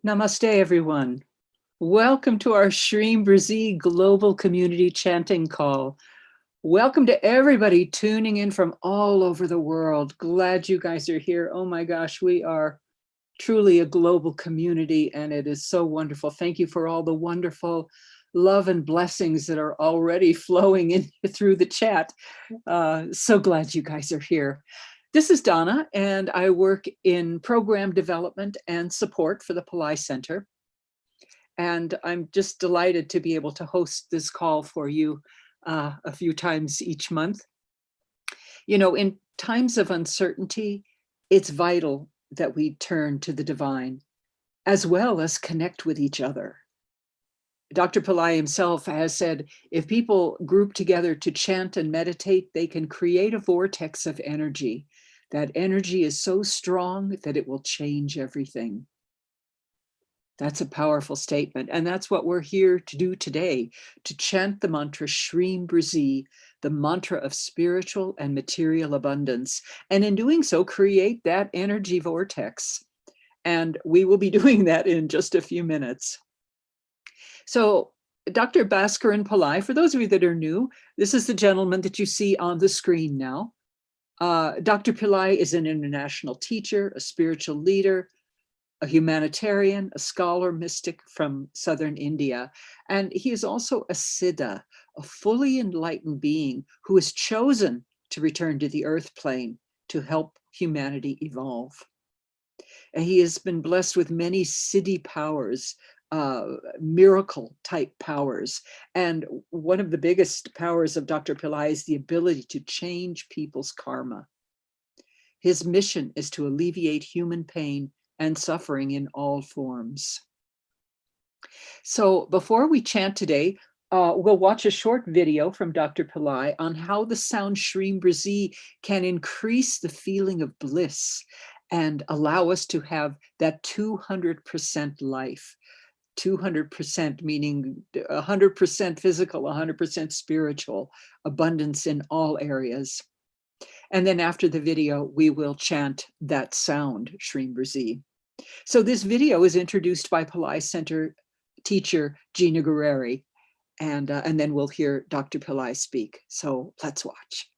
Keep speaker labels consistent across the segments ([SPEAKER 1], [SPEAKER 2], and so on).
[SPEAKER 1] Namaste, everyone. Welcome to our Shreem Brzee Global Community Chanting Call. Welcome to everybody tuning in from all over the world. Glad you guys are here. Oh my gosh, we are truly a global community and it is so wonderful. Thank you for all the wonderful love and blessings that are already flowing in through the chat. So glad you guys are here. This is Donna, and I work in program development and support for the Pillai Center. And I'm just delighted to be able to host this call for you a few times each month. You know, in times of uncertainty, it's vital that we turn to the divine, as well as connect with each other. Dr. Pillai himself has said, if people group together to chant and meditate, they can create a vortex of energy. That energy is so strong that it will change everything. That's a powerful statement. And that's what we're here to do today, to chant the mantra Shreem Brzee, the mantra of spiritual and material abundance. And in doing so, create that energy vortex. And we will be doing that in just a few minutes. So Dr. Bhaskaran Pillai, for those of you that are new, this is the gentleman that you see on the screen now. Dr. Pillai is an international teacher, a spiritual leader, a humanitarian, a scholar, mystic from southern India. And he is also a Siddha, a fully enlightened being who has chosen to return to the earth plane to help humanity evolve. And he has been blessed with many Siddhi powers, miracle type powers. And one of the biggest powers of Dr. Pillai is the ability to change people's karma. His mission is to alleviate human pain and suffering in all forms. So before we chant today, we'll watch a short video from Dr. Pillai on how the sound Shreem Brzee can increase the feeling of bliss and allow us to have that 200% life. 200% meaning 100% physical, 100% spiritual, abundance in all areas. And then after the video, we will chant that sound, Shreem Brzee. So this video is introduced by Pillai Center teacher Gina Guerreri, and then we'll hear Dr. Pillai speak. So let's watch.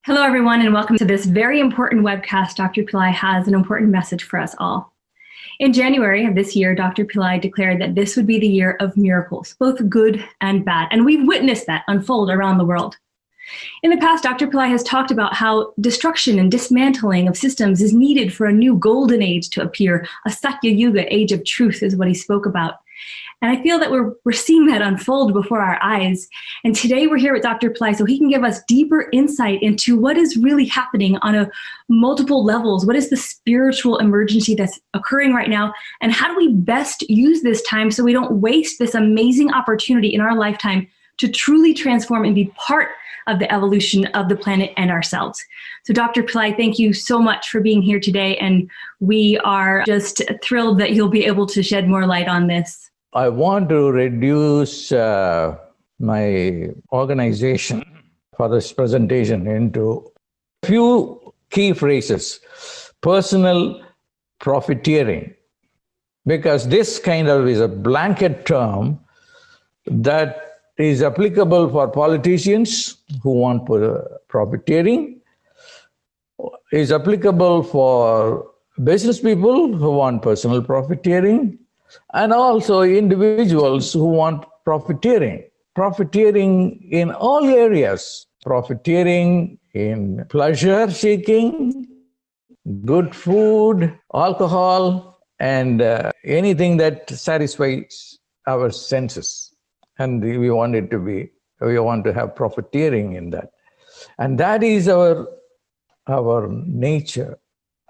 [SPEAKER 2] Hello, everyone, and welcome to this very important webcast. Dr. Pillai has an important message for us all. In January of this year, Dr. Pillai declared that this would be the year of miracles, both good and bad, and we've witnessed that unfold around the world. In the past, Dr. Pillai has talked about how destruction and dismantling of systems is needed for a new golden age to appear. A Satya Yuga, age of truth, is what he spoke about. And I feel that we're seeing that unfold before our eyes. And today we're here with Dr. Pillai so he can give us deeper insight into what is really happening on a multiple levels. What is the spiritual emergency that's occurring right now? And how do we best use this time so we don't waste this amazing opportunity in our lifetime to truly transform and be part of the evolution of the planet and ourselves. So Dr. Pillai, thank you so much for being here today. And we are just thrilled that you'll be able to shed more light on this.
[SPEAKER 3] I want to reduce my organization for this presentation into a few key phrases. Personal profiteering, because this kind of is a blanket term that is applicable for politicians who want profiteering, is applicable for business people who want personal profiteering, and also individuals who want profiteering. Profiteering in all areas. Profiteering in pleasure seeking, good food, alcohol, and anything that satisfies our senses. And we want to have profiteering in that. And that is our nature.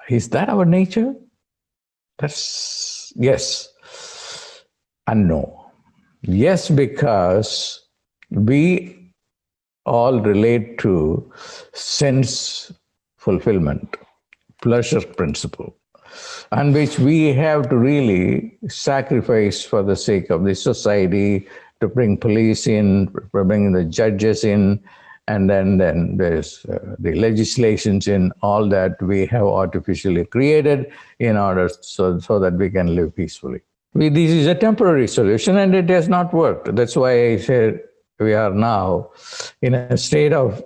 [SPEAKER 3] Is that our nature? That's yes and no. Yes, because we all relate to sense fulfillment, pleasure principle, and which we have to really sacrifice for the sake of the society, to bring police in, to bring the judges in, and then there's the legislations in, all that we have artificially created in order so that we can live peacefully. This is a temporary solution and it has not worked. That's why I said we are now in a state of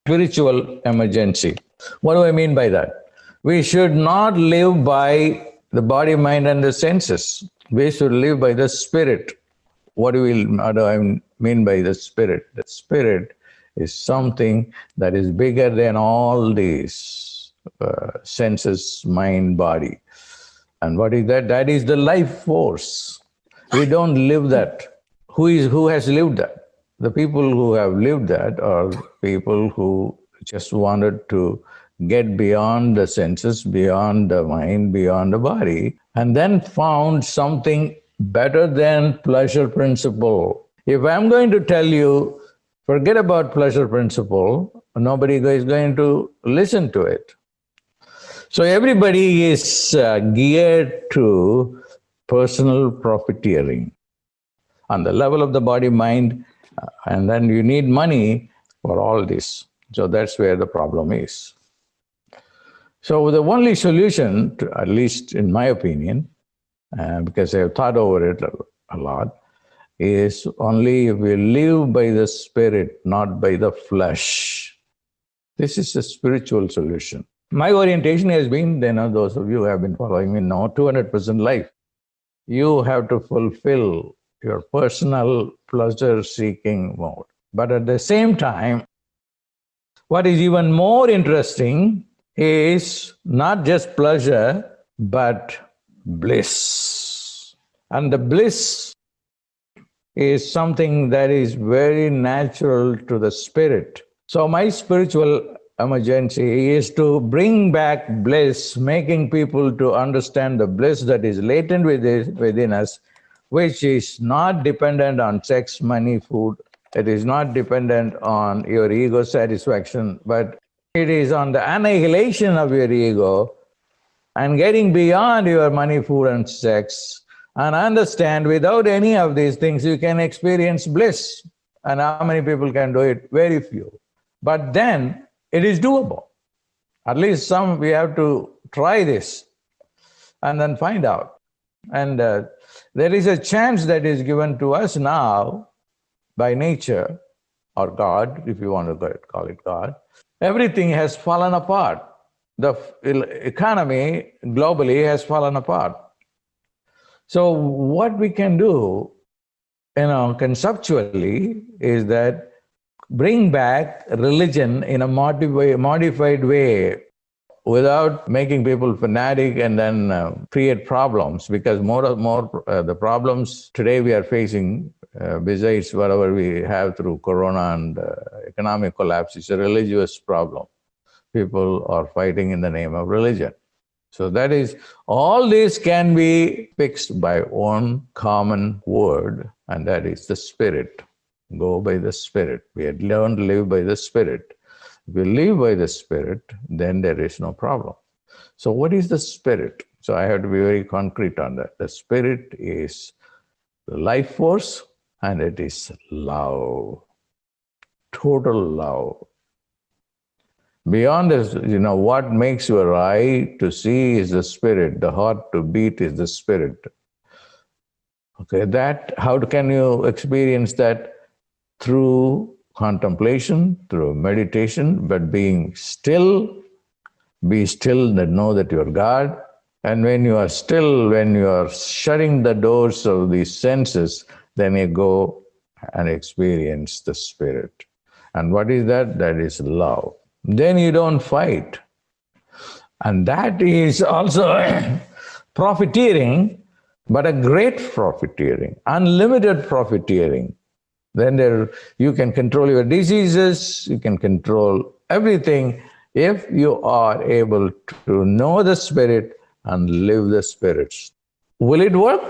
[SPEAKER 3] spiritual emergency. What do I mean by that? We should not live by the body, mind, and the senses. We should live by the spirit. What do I mean by the spirit? The spirit is something that is bigger than all these senses, mind, body. And what is that? That is the life force. We don't live that. Who has lived that? The people who have lived that are people who just wanted to get beyond the senses, beyond the mind, beyond the body, and then found something better than pleasure principle. If I'm going to tell you, forget about pleasure principle, nobody is going to listen to it. So everybody is geared to personal profiteering on the level of the body, mind, and then you need money for all this. So that's where the problem is. So the only solution, at least in my opinion, because I have thought over it a lot, is only if we live by the spirit, not by the flesh. This is a spiritual solution. My orientation has been, those of you who have been following me now, 200% life. You have to fulfill your personal pleasure-seeking mode. But at the same time, what is even more interesting is not just pleasure, but bliss. And the bliss is something that is very natural to the spirit. So my spiritual emergency is to bring back bliss, making people to understand the bliss that is latent within us, which is not dependent on sex, money, food. It is not dependent on your ego satisfaction, but it is on the annihilation of your ego and getting beyond your money, food, and sex, and understand without any of these things you can experience bliss. And how many people can do it? Very few. But then it is doable. At least we have to try this and then find out. And there is a chance that is given to us now by nature, or God, if you want to call it God. Everything has fallen apart. The economy globally has fallen apart. So what we can do, conceptually, is that bring back religion in a modified way without making people fanatic and then create problems, because more the problems today we are facing, besides whatever we have through corona and economic collapse, is a religious problem. People are fighting in the name of religion. So that is, all this can be fixed by one common word, and that is the spirit. Go by the spirit. We had learned to live by the spirit. If we live by the spirit, then there is no problem. So what is the spirit? So I have to be very concrete on that. The spirit is the life force, and it is love. Total love. Beyond this, what makes your eye to see is the spirit. The heart to beat is the spirit. Okay, how can you experience that? Through contemplation, through meditation, but being still. Be still and know that you are God. And when you are still, when you are shutting the doors of these senses, then you go and experience the spirit. And what is that? That is love. Then you don't fight. And that is also profiteering, but a great profiteering, unlimited profiteering. Then you can control your diseases, you can control everything if you are able to know the spirit and live the spirits. Will it work?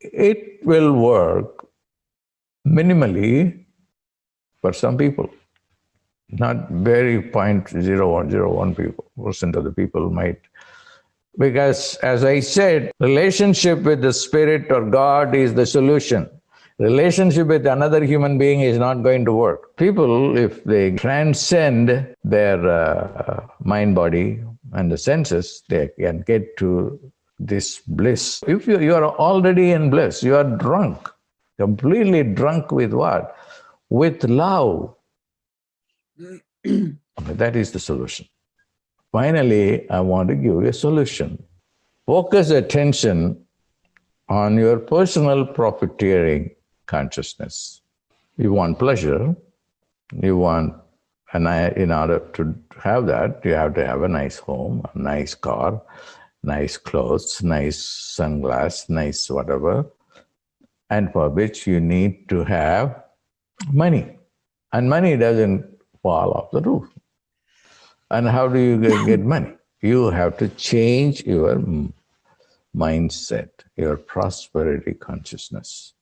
[SPEAKER 3] It will work minimally for some people. Not very 0.01% of the people might. Because as I said, relationship with the spirit or God is the solution. Relationship with another human being is not going to work. People, if they transcend their mind, body, and the senses, they can get to this bliss. If you are already in bliss, you are drunk, completely drunk with what? With love. That is the solution. Finally, I want to give you a solution. Focus attention on your personal profiteering consciousness. You want pleasure, in order to have that, you have to have a nice home, a nice car, nice clothes, nice sunglasses, nice whatever, and for which you need to have money. And money doesn't fall off the roof. And how do you get money? You have to change your mindset, your prosperity consciousness.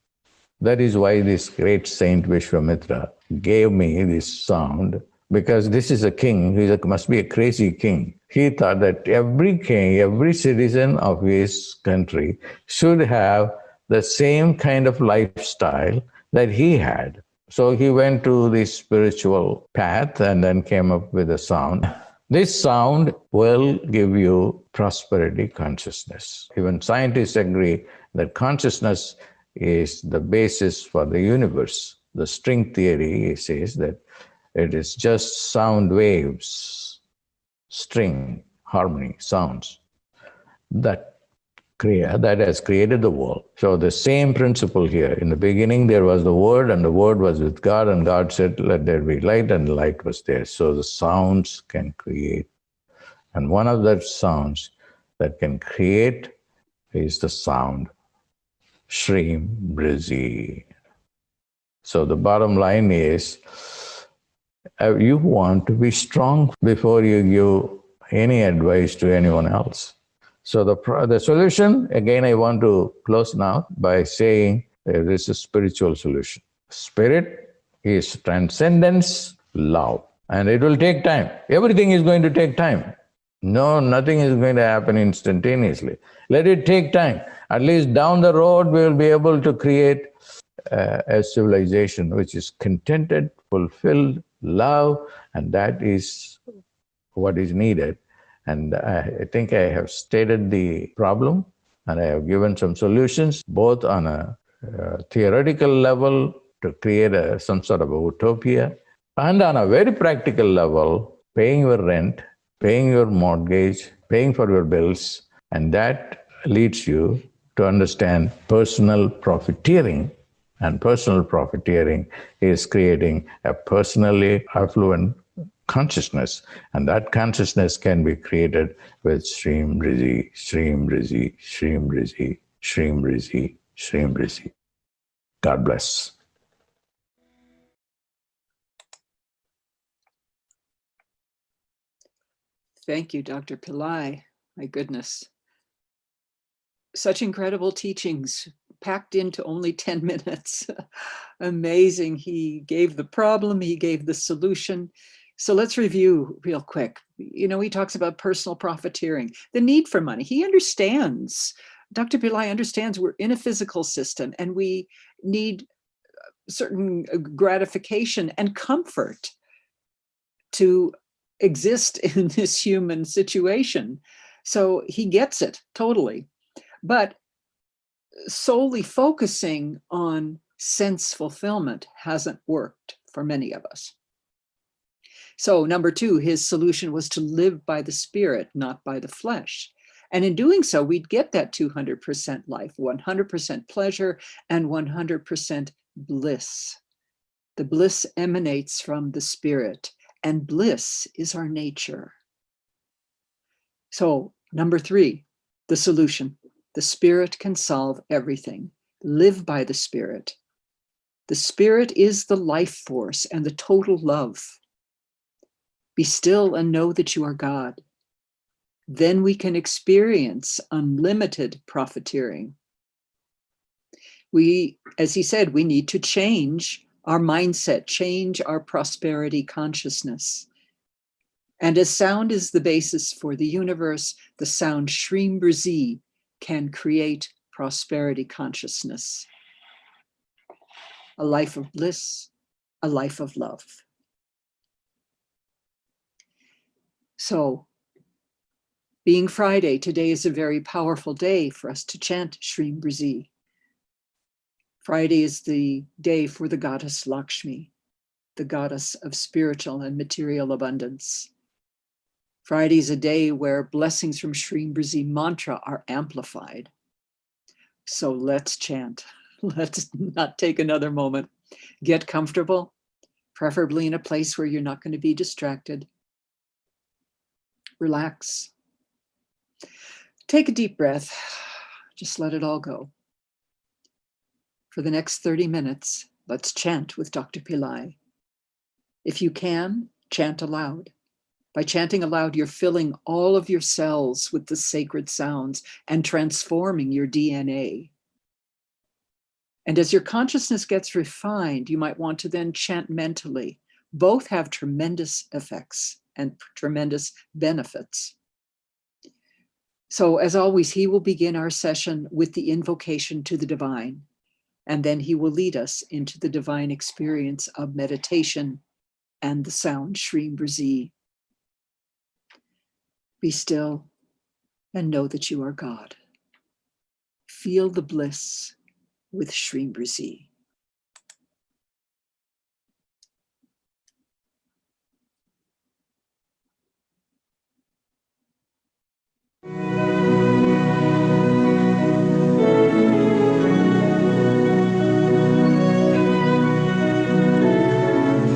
[SPEAKER 3] That is why this great saint Vishwamitra gave me this sound, because this is a king, must be a crazy king. He thought that every king, every citizen of his country should have the same kind of lifestyle that he had. So he went to the spiritual path and then came up with a sound. This sound will give you prosperity consciousness. Even scientists agree that consciousness is the basis for the universe. The string theory says that it is just sound waves, string, harmony, sounds that has created the world. So the same principle here. In the beginning, there was the Word, and the Word was with God, and God said, "Let there be light," and light was there. So the sounds can create. And one of the sounds that can create is the sound Shreem Brzee. So the bottom line is, you want to be strong before you give any advice to anyone else. So the solution, again, I want to close now by saying this is a spiritual solution. Spirit is transcendence, love, and it will take time. Everything is going to take time. No, nothing is going to happen instantaneously. Let it take time. At least down the road, we will be able to create a civilization which is contented, fulfilled, love, and that is what is needed. And I think I have stated the problem, and I have given some solutions, both on a theoretical level to create some sort of a utopia, and on a very practical level, paying your rent, paying your mortgage, paying for your bills, and that leads you to understand personal profiteering. And personal profiteering is creating a personally affluent consciousness, and that consciousness can be created with Shreem Brzee, Shreem Brzee, Shreem Brzee, Shreem Brzee, Shreem Brzee. God bless.
[SPEAKER 1] Thank you, Dr. Pillai. My goodness. Such incredible teachings packed into only 10 minutes. Amazing. He gave the problem, he gave the solution. So let's review real quick. You know, he talks about personal profiteering, the need for money. He understands, Dr. Pillai understands we're in a physical system and we need certain gratification and comfort to exist in this human situation. So he gets it totally. But solely focusing on sense fulfillment hasn't worked for many of us. So number two, his solution was to live by the spirit, not by the flesh. And in doing so, we'd get that 200% life, 100% pleasure, and 100% bliss. The bliss emanates from the spirit, and bliss is our nature. So number three, the solution. The spirit can solve everything. Live by the spirit. The spirit is the life force and the total love. Be still and know that you are God. Then we can experience unlimited profiteering. As he said, we need to change our mindset, change our prosperity consciousness. And as sound is the basis for the universe, the sound Shreem Brzee can create prosperity consciousness. A life of bliss, a life of love. So, being Friday, today is a very powerful day for us to chant Shreem Brzee. Friday is the day for the goddess Lakshmi, the goddess of spiritual and material abundance. Friday is a day where blessings from Shreem Brzee mantra are amplified. So let's chant. Let's not take another moment. Get comfortable, preferably in a place where you're not going to be distracted. Relax. Take a deep breath. Just let it all go. For the next 30 minutes, let's chant with Dr. Pillai. If you can, chant aloud. By chanting aloud, you're filling all of your cells with the sacred sounds and transforming your DNA. And as your consciousness gets refined, you might want to then chant mentally. Both have tremendous effects and tremendous benefits. So as always, he will begin our session with the invocation to the divine, and then he will lead us into the divine experience of meditation and the sound Shreem Brzee. Be still and know that you are God. Feel the bliss. with Shreem Brzee.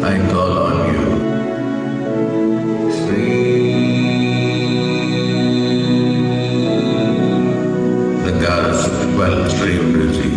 [SPEAKER 3] I call on you, Shreem, the goddess of 12 Shreem Brzee.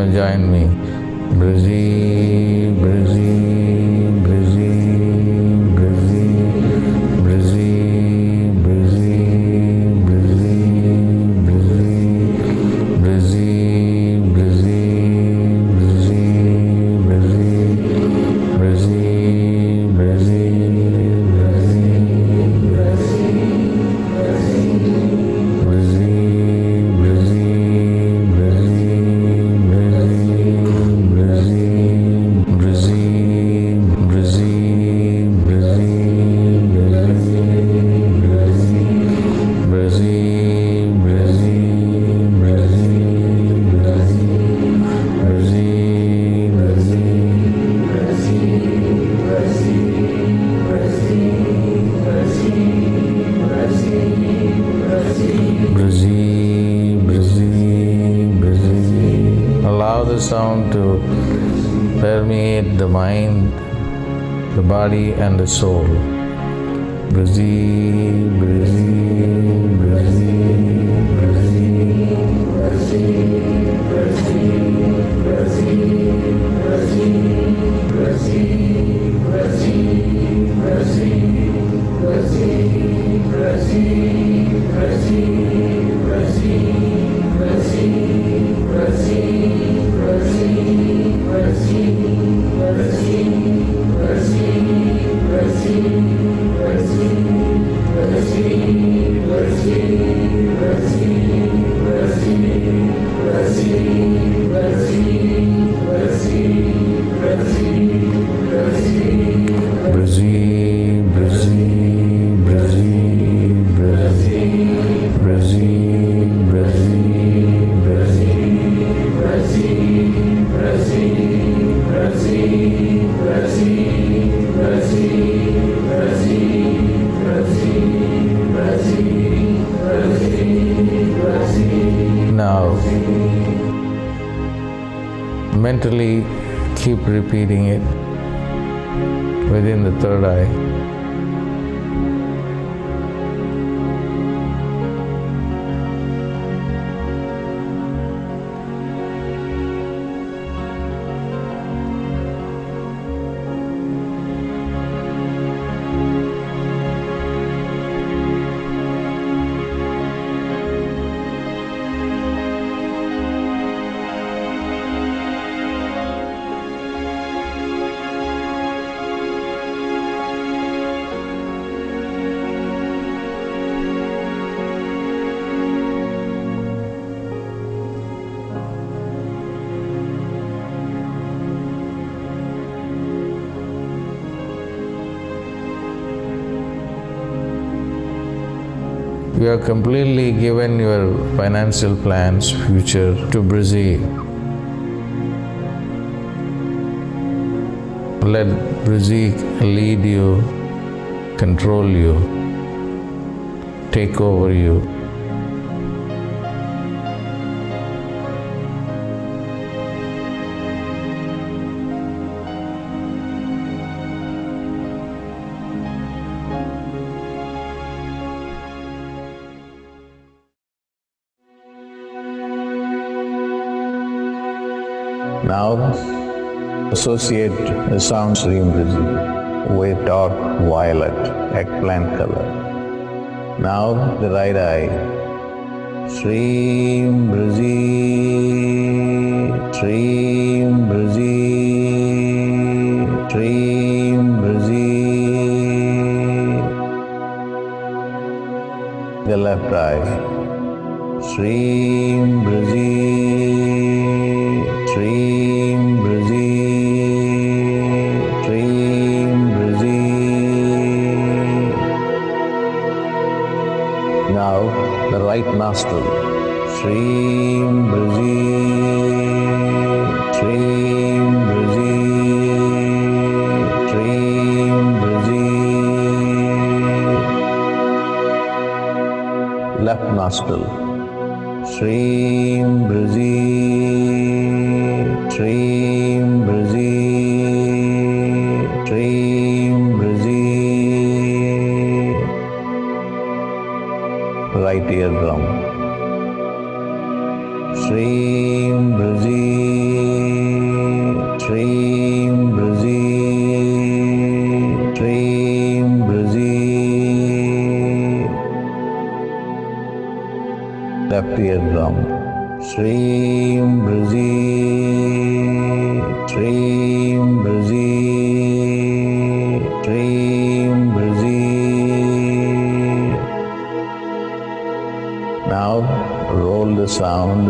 [SPEAKER 3] Now join me. Brzee, Brzee, Brzee, Brzee, Brzee, Brzee, Brzee, Brzee, Brzee, Brzee, Brzee, Brzee, Brzee, Allow the sound to permeate the mind, the body and the soul. Brzee, Brzee, Brzee, Now, mentally keep repeating it within the third eye. You have completely given your financial plans, future to Brzee. Let Brzee lead you, control you, take over you. Now, associate the sound Shreem Brzee with dark violet, eggplant color. Now, the right eye. Shreem Brzee, Shreem Brzee, Shreem Brzee. The left eye. Shreem Brzee, Shreem Brzee, Shreem Brzee. Now the right nostril. Shreem Brzee, Shreem Brzee, Shreem Brzee. Left nostril. Shreem Brzee, Shreem Brzee, Shreem Brzee. Right eardrum. Shreem Brzee, left eardrum. Shreem Brzee, Shreem Brzee, Shreem Brzee. Now roll the sound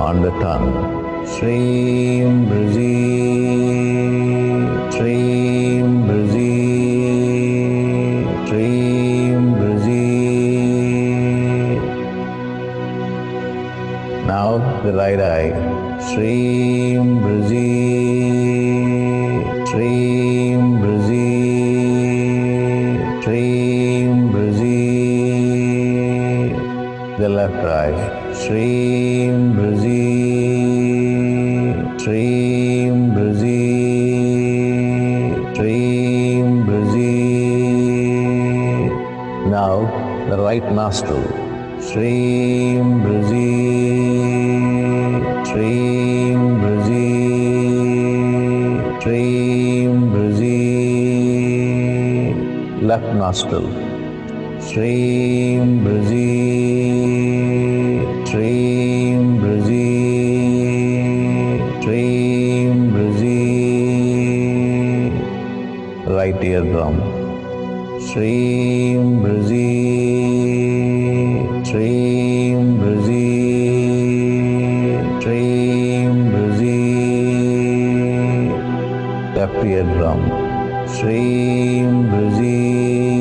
[SPEAKER 3] on the tongue. Shreem Brzee, Shreem Brzee, Shreem Brzee. Now the right eye. Shreem Brzee, Shreem Brzee, Shreem Brzee. The left eye. Shreem Brzee, Shreem Brzee, Shreem Brzee. Now the right nostril. Shreem Brzee, Shreem Brzee, Shreem Brzee. Left nostril. Shreem Brzee, Shreem Brzee, Shreem Brzee. Right eardrum. Shreem Brzee, Shreem Brzee, Shreem Brzee. Left eardrum. Shreem Brzee,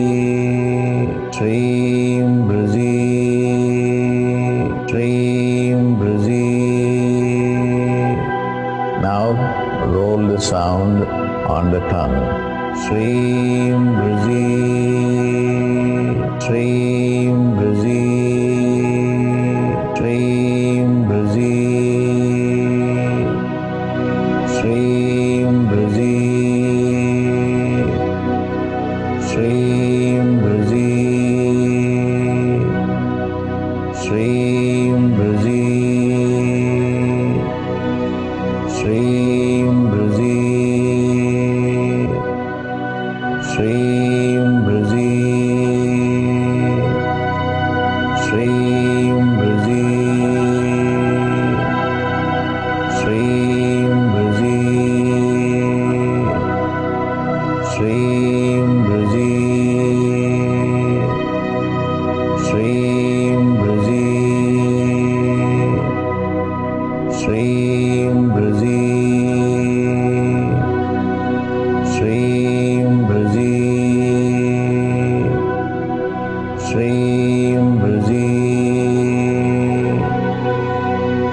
[SPEAKER 3] Shreem Brzee, Shreem Brzee. Now roll the sound on the tongue. Shreem Brzee, Shreem Brzee, Shreem Brzee, Shreem Brzee, Shreem Brzee, Shreem Brzee, Shreem Brzee, Shreem Brzee, Shreem Brzee, Shreem Brzee, Shreem Brzee, Shreem Brzee, Shreem Brzee, Shreem Brzee, Shreem Brzee,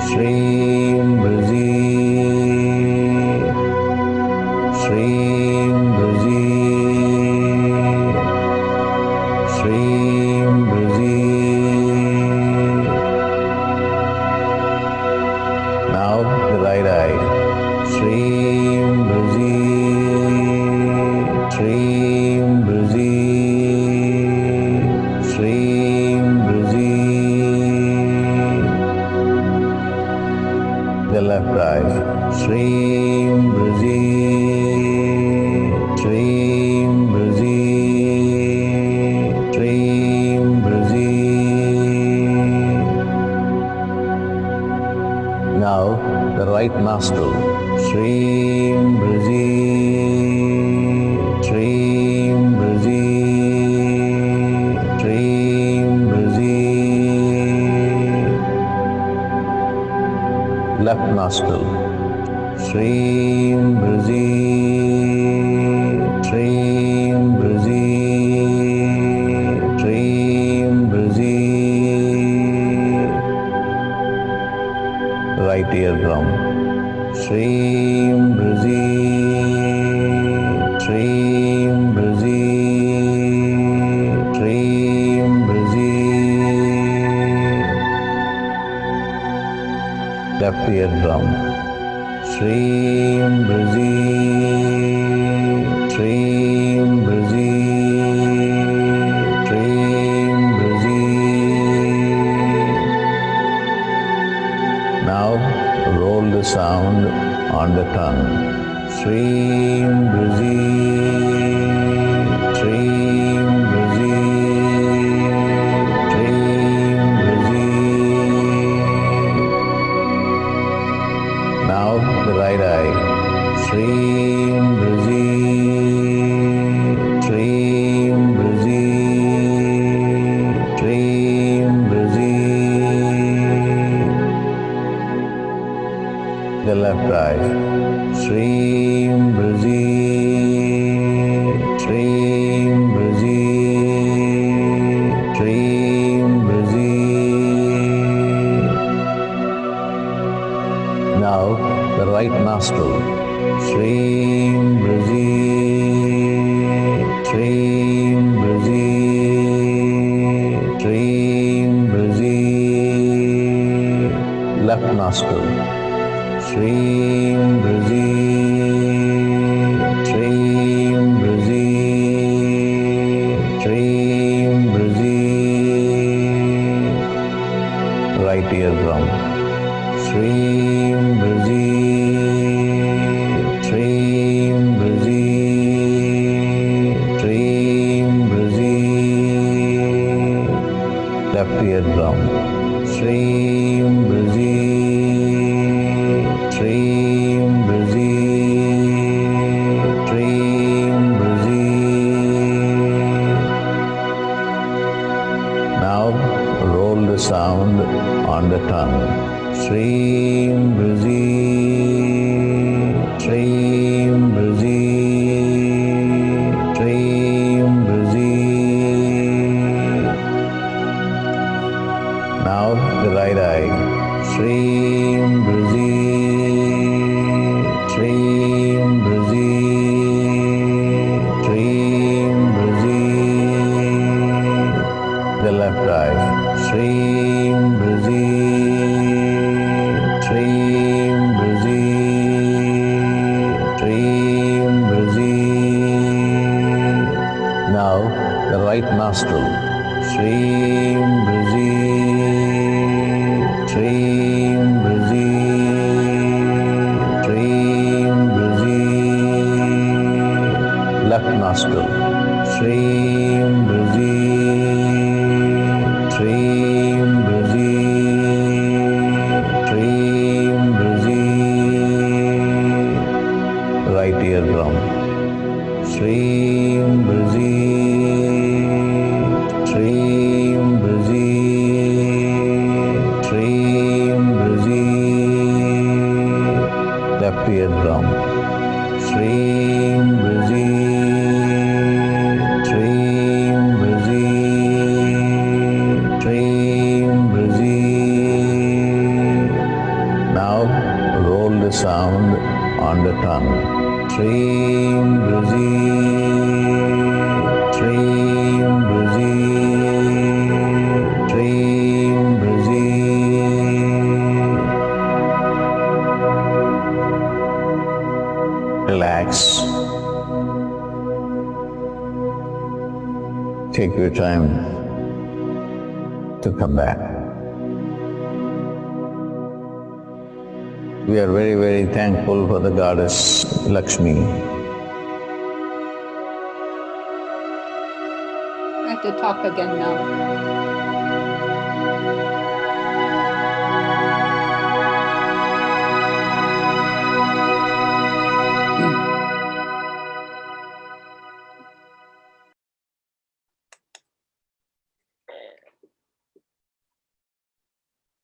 [SPEAKER 3] Shreem Brzee, Shreem Brzee, Shreem Brzee. Now the right eye. Shreem Brzee, Shreem Brzee, Shreem Brzee. The left eye. Shreem Brzee, Shreem Brzee, Shreem Brzee. Now the right nostril. Shreem Brzee, Shreem Brzee, Shreem Brzee. Left nostril. Shreem Brzee, Shreem Brzee, Shreem Brzee. Right eardrum. Shreem Brzee, Shreem Brzee, Shreem Brzee. Left eardrum. Shreem Brzee, Shreem Brzee, Shreem Brzee. Now roll the sound on the tongue. Shreem Brzee, Shreem Brzee, Shreem Brzee. the left eye. Shreem Brzee, Shreem Brzee, Shreem Brzee. Now the right nostril. Shreem Brzee, Shreem Brzee, Shreem Brzee. Left nostril. Shreem Brzee, Shreem Brzee, Shreem Brzee. Right eardrum. Shreem Brzee, Shreem Brzee, Shreem Brzee. Left eardrum. Shreem Brzee, Shreem Brzee, Shreem Brzee. Now roll the sound on the tongue. Shreem Brzee, Shreem Brzee, Shreem Brzee. Now the right eye. Shreem Brzee, Shreem Brzee, Shreem Brzee. The left eye. Shreem Brzee, Shreem Brzee, Shreem Brzee. Now the right nostril. Shreem Brzee, Shreem Brzee, Shreem Brzee. Left nostril. Shreem Brzee, Shreem Brzee, Shreem Brzee. Right eardrum. Shreem Brzee, Shreem Brzee, Shreem Brzee. Left eardrum. Shreem Brzee, Shreem Brzee, Shreem Brzee. Now roll the sound on the tongue. Shreem Brzee, Shreem Brzee, Shreem Brzee. Relax. Take your time to come back. We are very, very thankful for the goddess Lakshmi.
[SPEAKER 1] I have to talk again now.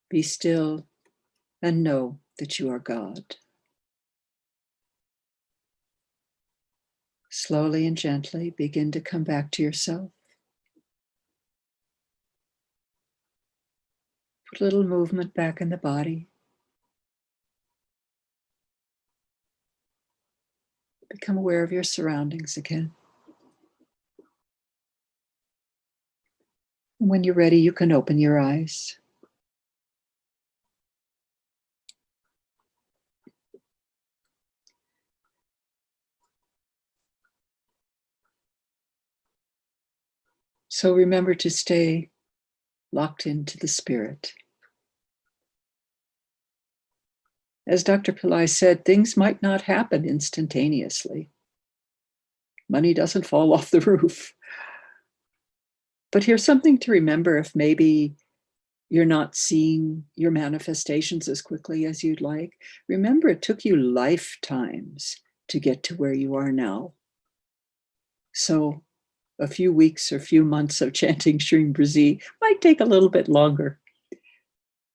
[SPEAKER 1] Be still and know that you are God. Slowly and gently begin to come back to yourself. Put a little movement back in the body. Become aware of your surroundings again. And when you're ready, you can open your eyes. So remember to stay locked into the spirit. As Dr. Pillai said, things might not happen instantaneously. Money doesn't fall off the roof. But here's something to remember if maybe you're not seeing your manifestations as quickly as you'd like. Remember, it took you lifetimes to get to where you are now. So a few weeks or few months of chanting Shreem Brzee might take a little bit longer.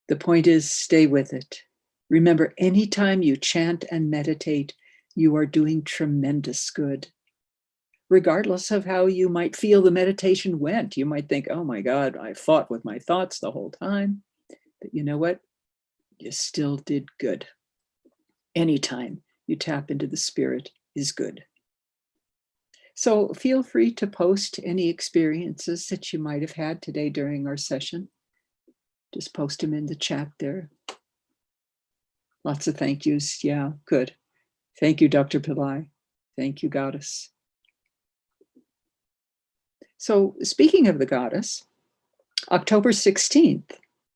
[SPEAKER 1] The point is, stay with it. Remember, anytime you chant and meditate, you are doing tremendous good. Regardless of how you might feel the meditation went, you might think, oh my God, I fought with my thoughts the whole time. But you know what? You still did good. Anytime you tap into the spirit is good. So feel free to post any experiences that you might have had today during our session. Just post them in the chat there. Lots of thank yous. Yeah, good. Thank you, Dr. Pillai. Thank you, Goddess. So speaking of the Goddess, October 16th,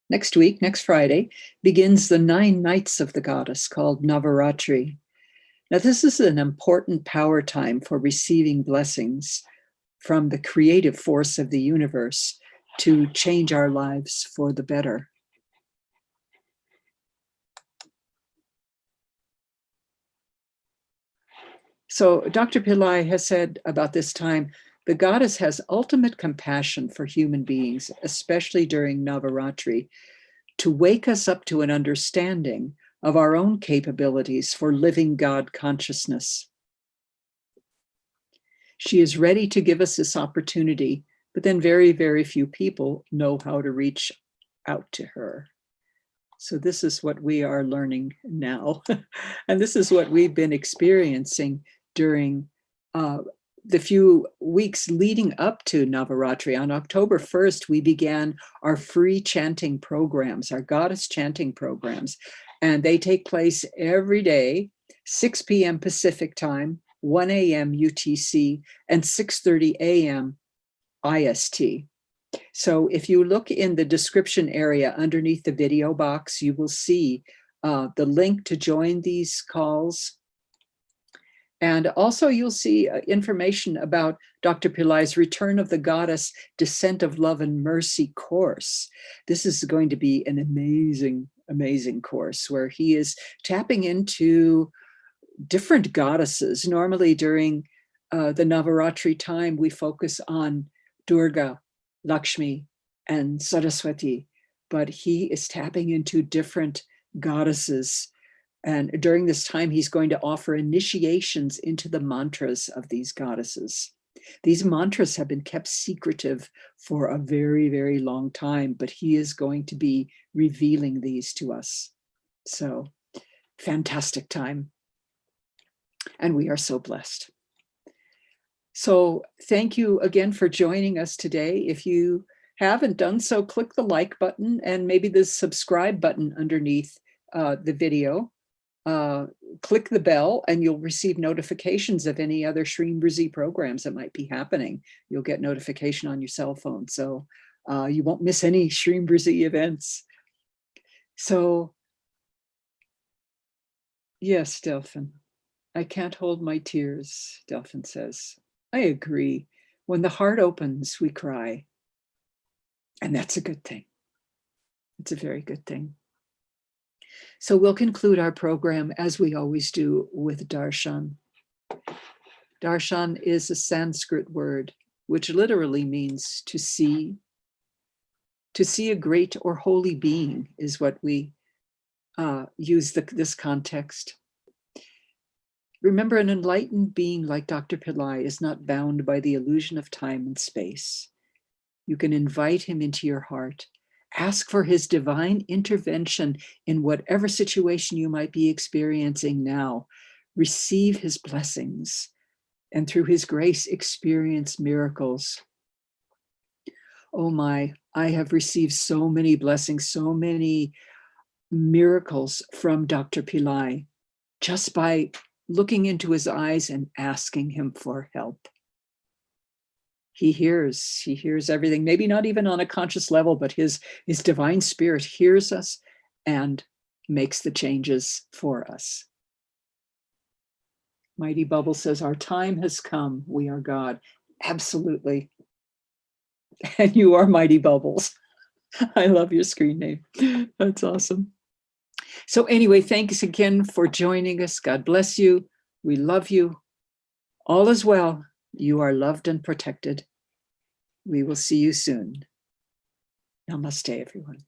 [SPEAKER 1] next week, next Friday, begins the 9 nights of the Goddess called Navaratri. Now, this is an important power time for receiving blessings from the creative force of the universe to change our lives for the better. So Dr. Pillai has said about this time, the Goddess has ultimate compassion for human beings, especially during Navaratri, to wake us up to an understanding of our own capabilities for living God consciousness. She is ready to give us this opportunity, but then very, very few people know how to reach out to her. So this is what we are learning now. And this is what we've been experiencing during the few weeks leading up to Navaratri. On October 1st, we began our free chanting programs, our goddess chanting programs. And they take place every day, 6 p.m. Pacific time, 1 a.m. UTC, and 6:30 a.m. IST. So if you look in the description area underneath the video box, you will see the link to join these calls. And also you'll see information about Dr. Pillai's Return of the Goddess, Descent of Love and Mercy course. This is going to be an amazing, amazing course where he is tapping into different goddesses. Normally during the Navaratri time, we focus on Durga, Lakshmi, and Saraswati, but he is tapping into different goddesses. And during this time, he's going to offer initiations into the mantras of these goddesses. These mantras have been kept secretive for a very, very long time, but he is going to be revealing these to us. So, fantastic time. And we are so blessed. So thank you again for joining us today. If you haven't done so, click the like button and maybe the subscribe button underneath the video. Click the bell and you'll receive notifications of any other Shreem Brzee programs that might be happening. You'll get notification on your cell phone, so you won't miss any Shreem Brzee events. So yes, Delphin, I can't hold my tears, Delphin says. I agree. When the heart opens, we cry. And that's a good thing. It's a very good thing. So we'll conclude our program as we always do with darshan. Darshan is a Sanskrit word, which literally means to see. To see a great or holy being is what we use this context. Remember, an enlightened being like Dr. Pillai is not bound by the illusion of time and space. You can invite him into your heart. Ask for his divine intervention in whatever situation you might be experiencing now. Receive his blessings, and through his grace, experience miracles. Oh my, I have received so many blessings, so many miracles from Dr. Pillai, just by looking into his eyes and asking him for help. He hears everything, maybe not even on a conscious level, but his divine spirit hears us and makes the changes for us. Mighty Bubble says, our time has come, we are God. Absolutely. And you are Mighty Bubbles. I love your screen name. That's awesome. So anyway, thanks again for joining us. God bless you. We love you. All is well. You are loved and protected. We will see you soon. Namaste, everyone.